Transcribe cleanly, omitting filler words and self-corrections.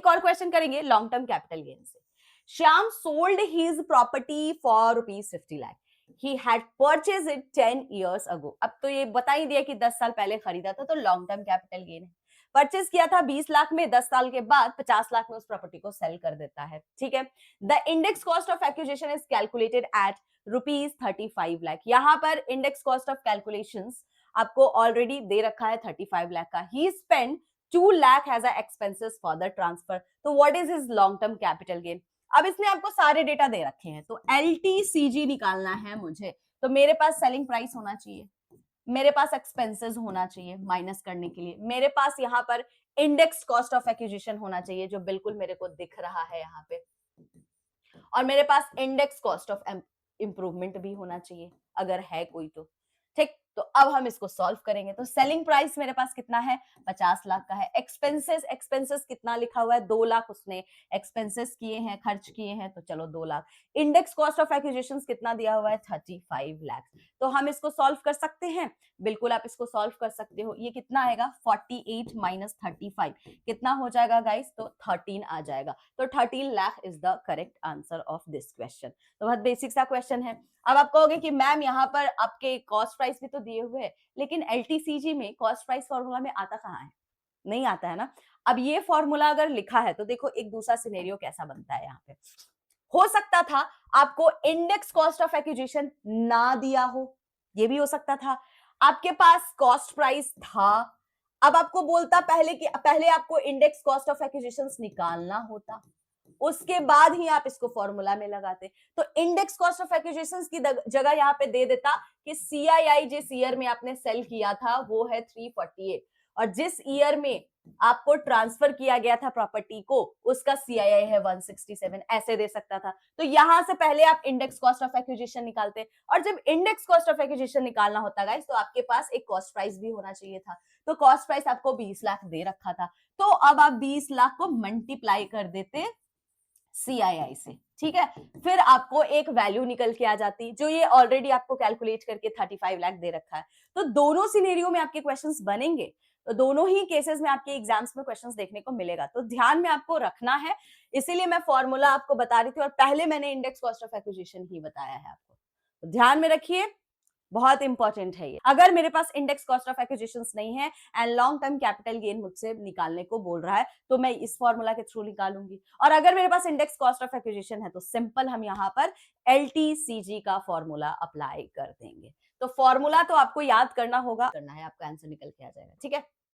एक और क्वेश्चन करेंगे लॉन्ग टर्म कैपिटल गेन से। Shyam sold his property for ₹50 lakh, he had purchase it 10 years ago। अब तो ये बता ही दिया कि 10 साल पहले खरीदा था, तो लॉन्ग टर्म कैपिटल गेन है। परचेज किया था 20 लाख में, 10 साल के बाद 50 लाख में उस प्रॉपर्टी को सेल कर देता है, ठीक है। The index cost of acquisition is calculated at ₹35 lakh. यहां पर इंडेक्स कॉस्ट ऑफ कैलकुलेशन आपको ऑलरेडी दे रखा है 35 लाख का। He spend 2 lakh as a expenses for the transfer. तो what is his long term capital gain? अब इसने आपको सारे डेटा दे रखे हैं, तो LTCG निकालना है मुझे। तो मेरे पास सेलिंग प्राइस होना चाहिए, मेरे पास एक्सपेंसेस होना चाहिए माइनस करने के लिए, मेरे पास यहाँ पर इंडेक्स कॉस्ट ऑफ एक्विजिशन होना चाहिए जो बिल्कुल मेरे को दिख रहा है यहाँ पे, और मेरे पास इंडेक्स कॉस्ट ऑफ इंप्रूवमेंट भी होना चाहिए अगर है कोई तो, ठीक। तो अब हम इसको सॉल्व करेंगे। तो सेलिंग प्राइस मेरे पास कितना है, 50 लाख का है। एक्सपेंसेस कितना लिखा हुआ है, 2 लाख उसने एक्सपेंसेस किए हैं, खर्च किए हैं, तो चलो 2 lakh. Index cost of acquisition कितना दिया हुआ है, 35 लाख। तो हम इसको सॉल्व कर सकते हैं, बिल्कुल आप इसको सॉल्व कर सकते हो। ये कितना आएगा, 48 माइनस 35 कितना हो जाएगा गाइस, तो 13 आ जाएगा। तो 13 lakh is the correct answer of this question. तो बहुत बेसिक सा क्वेश्चन है। अब आप कहोगे कि मैम यहाँ पर आपके कॉस्ट प्राइस भी तो दिए हुए हैं, लेकिन LTCG में कॉस्ट प्राइस फॉर्मूला में आता कहाँ है, नहीं आता है ना। अब ये फॉर्मूला अगर लिखा है तो देखो एक दूसरा सिनेरियो कैसा बनता है। यहाँ पे हो सकता था आपको इंडेक्स कॉस्ट ऑफ एक्विजिशन ना दिया हो, ये भी हो सकता था। आपके पास कॉस्ट प्राइस था, अब आपको बोलता पहले कि पहले आपको इंडेक्स कॉस्ट ऑफ एक्विजिशन निकालना होता, उसके बाद ही आप इसको फॉर्मूला में लगाते। तो इंडेक्स कॉस्ट ऑफ एक्विजिशंस की जगह यहाँ पे दे देता कि CII जिस ईयर में आपने सेल किया था वो है 348, और जिस ईयर में आपको ट्रांसफर किया गया था प्रॉपर्टी को उसका CII है 167, ऐसे दे सकता था। तो यहां से पहले आप इंडेक्स कॉस्ट ऑफ एक्विजिशन निकालते, और जब इंडेक्स कॉस्ट ऑफ एक्विजिशन निकालना होता गाइस तो आपके पास एक कॉस्ट प्राइस भी होना चाहिए था। तो कॉस्ट प्राइस आपको 20 लाख दे रखा था, तो अब आप 20 लाख को मल्टीप्लाई कर देते CII से, ठीक है। फिर आपको एक वैल्यू निकल के आ जाती जो ये ऑलरेडी आपको कैलकुलेट करके 35 लाख दे रखा है। तो दोनों सिनेरियो में आपके क्वेश्चंस बनेंगे, तो दोनों ही केसेस में आपके एग्जाम्स में क्वेश्चंस देखने को मिलेगा, तो ध्यान में आपको रखना है। इसीलिए मैं फॉर्मूला आपको बता रही थी और पहले मैंने इंडेक्स कॉस्ट ऑफ एक्विजिशन ही बताया है आपको, तो ध्यान में रखिए, बहुत इंपॉर्टेंट है ये। अगर मेरे पास इंडेक्स कॉस्ट ऑफ एक्विजिशंस नहीं है and long term capital gain मुझसे निकालने को बोल रहा है, तो मैं इस फॉर्मूला के थ्रू निकालूंगी। और अगर मेरे पास इंडेक्स कॉस्ट ऑफ एक्विजिशन है तो सिंपल हम यहाँ पर LTCG का फॉर्मूला अप्लाई कर देंगे। तो फॉर्मूला तो आपको याद करना होगा, करना है, आपका आंसर निकल के आ जाएगा, ठीक है।